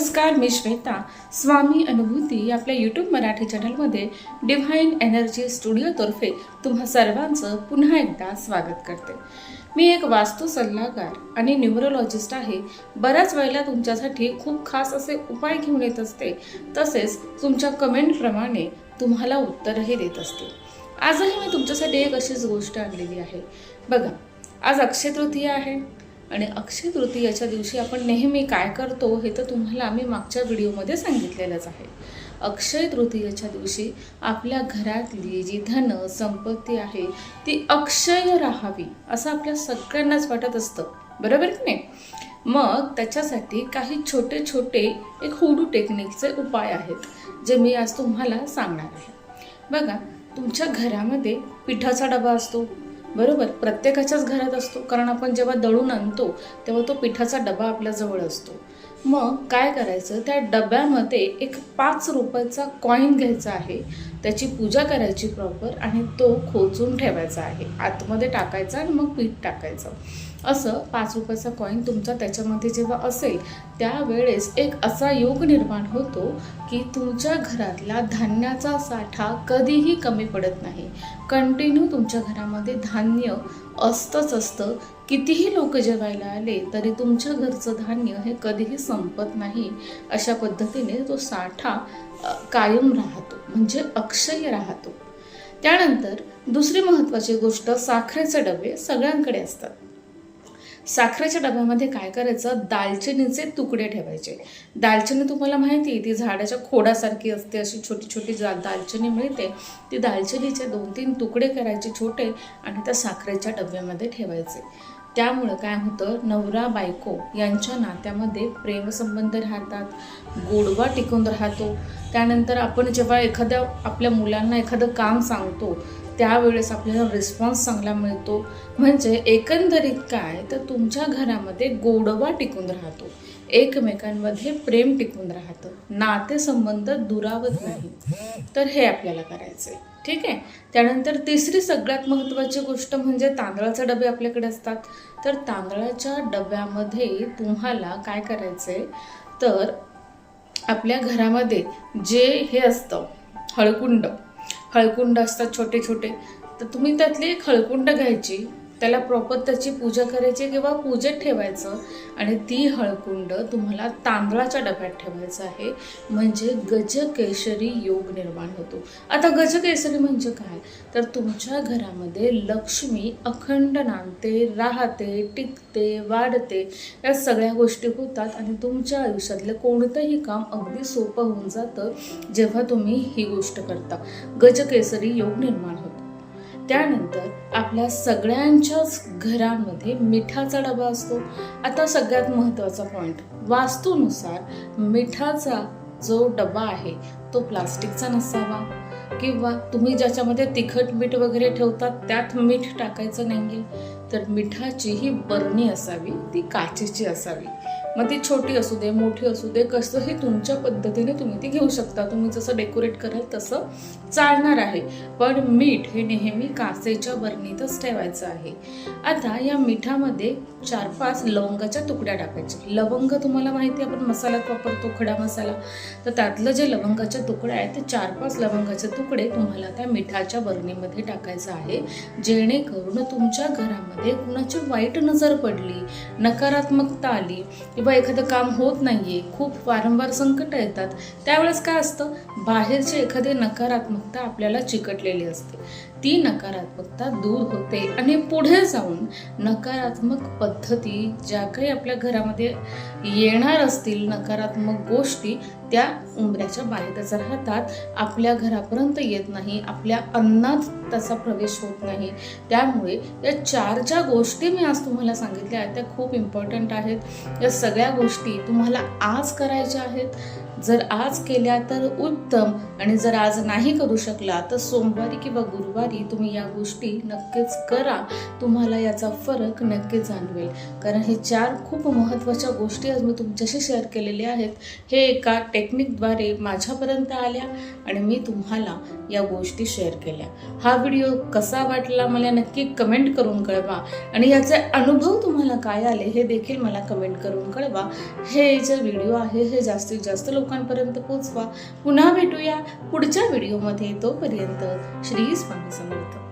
नमस्कार, मी श्वेता. स्वामी अनुभूती आपल्या यूट्यूब मराठी चॅनलमध्ये डिव्हाइन एनर्जी स्टुडिओतर्फे तुम्हा सर्वांचं पुन्हा एकदा स्वागत करते. मी एक वास्तू सल्लागार आणि न्यूमरोलॉजिस्ट आहे. बऱ्याच वेळेला तुमच्यासाठी खूप खास असे उपाय घेऊन येत असते, तसेच तुमच्या कमेंटप्रमाणे तुम्हाला उत्तरही देत असते. आजही मी तुमच्यासाठी एक अशीच गोष्ट आणलेली आहे. बघा, आज अक्षय तृतीया आहे आणि अक्षय तृतीयाच्या दिवशी आपण नेहमी काय करतो हे तर तुम्हाला मी मागच्या व्हिडिओमध्ये सांगितलेलंच आहे. अक्षय तृतीयाच्या दिवशी आपल्या घरातली जी धन संपत्ती आहे ती अक्षय राहावी असं आपल्या सगळ्यांनाच वाटत असतं, बरोबर की नाही? मग त्याच्यासाठी काही छोटे छोटे एक हुडू टेक्निकचे उपाय आहेत जे मी आज तुम्हाला सांगणार आहे. बघा, तुमच्या घरामध्ये पिठाचा डबा असतो, बरोबर? प्रत्येकाच्याच घरात असतो, कारण आपण जेव्हा दळून आणतो तेव्हा तो पिठाचा डबा आपल्याजवळ असतो. मग काय करायचं, त्या डब्यामध्ये एक 5 रुपयाचा कॉईन घ्यायचा आहे, त्याची पूजा करायची प्रॉपर आणि तो खोचून ठेवायचा आहे. आतमध्ये टाकायचा आणि मग पीठ टाकायचं. असं 5 रुपयाचा कॉईन तुमचा त्याच्यामध्ये जेव्हा असेल त्यावेळेस एक असा योग निर्माण होतो की तुमच्या घरातला धान्याचा साठा कधीही कमी पडत नाही. कंटिन्यू तुमच्या घरामध्ये धान्य असतंच असतं. कितीही लोक जेवायला आले तरी तुमच्या घरचं धान्य हे कधीही संपत नाही. अशा पद्धतीने तो साठा कायम राहतो, म्हणजे अक्षय राहतो. त्यानंतर दुसरी महत्त्वाची गोष्ट, साखरेचे डबे सगळ्यांकडे असतात. साखरेच्या डब्यामध्ये काय करायचं, दालचिनीचे तुकडे ठेवायचे. दालचिनी तुम्हाला माहिती आहे, ती झाडाच्या खोडासारखी असते, अशी छोटी छोटी दालचिनी मिळते. ती दालचिनीचे 2-3 तुकडे करायचे छोटे आणि त्या साखरेच्या डब्यामध्ये ठेवायचे. त्यामुळं काय होतं, नवरा बायको यांच्या नात्यामध्ये प्रेमसंबंध राहतात, गोडवा टिकून राहतो. त्यानंतर आपण जेव्हा एखाद्या आपल्या मुलांना एखादं काम सांगतो त्यावेळेस आपल्याला रिस्पॉन्स चांगला मिळतो. म्हणजे एकंदरीत काय तर तुमच्या घरामध्ये गोडवा टिकून राहतो, एकमेकांमध्ये प्रेम टिकून राहतं, नातेसंबंध दुरावत नाही. तर हे आपल्याला करायचं आहे, ठीक आहे? त्यानंतर तिसरी सगळ्यात महत्त्वाची गोष्ट म्हणजे तांदळाचे डबे आपल्याकडे असतात. तर तांदळाच्या डब्यामध्ये तुम्हाला काय करायचं आहे, तर आपल्या घरामध्ये जे हे असतं हळकुंड असतात छोटे छोटे, तर तुम्ही त्यातली एक हळकुंड घ्यायची, त्याला प्रॉपर त्याची पूजा करायची किंवा पूजेत ठेवायचं आणि ती हळकुंड तुम्हाला तांदळाच्या डब्यात ठेवायचं आहे. म्हणजे गजकेसरी योग निर्माण होतो. आता गजकेसरी म्हणजे काय, तर तुमच्या घरामध्ये लक्ष्मी अखंड नांदते, राहते, टिकते, वाढते. या सगळ्या गोष्टी होतात आणि तुमच्या आयुष्यातलं कोणतंही काम अगदी सोपं होऊन जातं जेव्हा तुम्ही ही गोष्ट करता. गजकेसरी योग निर्माण होतो. त्यानंतर आपल्या सगळ्यांच्याच घरामध्ये मिठाचा डबा असतो. आता सगळ्यात महत्त्वाचा पॉईंट, वास्तूनुसार मिठाचा जो डबा आहे तो प्लास्टिकचा नसावा किंवा तुम्ही ज्याच्यामध्ये तिखट मीठ वगैरे ठेवतात त्यात मीठ टाकायचं नाही आहे. तर मिठाची ही बरणी असावी, ती काचेची असावी. मग ती छोटी असू दे, मोठी असू दे, कसंही तुमच्या पद्धतीने तुम्ही ती घेऊ शकता. तुम्ही जसं डेकोरेट कराल तसं चालणार आहे, पण मीठ हे नेहमी काचेच्या बरणीतच ठेवायचं आहे. आता या मिठामध्ये 4-5 लवंगाच्या तुकड्या टाकायच्या. लवंग तुम्हाला माहिती आहे, आपण मसाल्यात वापरतो, खडा मसाला. तर त्यातलं जे लवंगाच्या तुकड्या आहेत ते 4-5 लवंगाचे तुकडे तुम्हाला त्या मिठाच्या बरणीमध्ये टाकायचं आहे. जेणेकरून तुमच्या घरामध्ये कुणाची वाईट नजर पडली, नकारात्मकता आली किंवा एखादं काम होत नाहीये, खूप वारंवार संकट येतात, त्यावेळेस काय असतं, बाहेरची एखादी नकारात्मकता आपल्याला चिकटलेली असते. ती नकारात्मकता दूर होते आणि पुढे जाऊन नकारात्मक पद्धती ज्या काही आपल्या घरामध्ये येणार असतील, नकारात्मक गोष्टी, त्या उंबऱ्याच्या बाहेरच राहतात, आपल्या घरापर्यंत येत नाही, आपल्या अन्नात त्याचा प्रवेश होत नाही. त्यामुळे या 4 ज्या गोष्टी मी आज तुम्हाला सांगितल्या आहेत त्या खूप इम्पॉर्टंट आहेत. या सगळ्या गोष्टी तुम्हाला आज करायच्या आहेत. जर आज केल्या तर उत्तम, आणि जर आज नाही करू शकला तर सोमवारी किंवा गुरुवारी तुम्ही या गोष्टी नक्कीच करा. तुम्हाला याचा फरक नक्कीच जाणवेल. कारण हे 4 खूप महत्त्वाच्या गोष्टी आज मी तुमच्याशी शेअर केलेल्या आहेत. हे एका टेक्निकद्वारे माझ्यापर्यंत आल्या आणि मी तुम्हाला या गोष्टी शेअर केल्या. हा व्हिडिओ कसा वाटला मला नक्की कमेंट करून कळवा, आणि याचे अनुभव तुम्हाला काय आले हे देखील मला कमेंट करून कळवा. हे जे व्हिडिओ आहे हे जास्तीत जास्त लोकांपर्यंत पोहोचवा. पुन्हा भेटूया पुढच्या व्हिडिओमध्ये. तोपर्यंत श्री स्वामी समर्थ.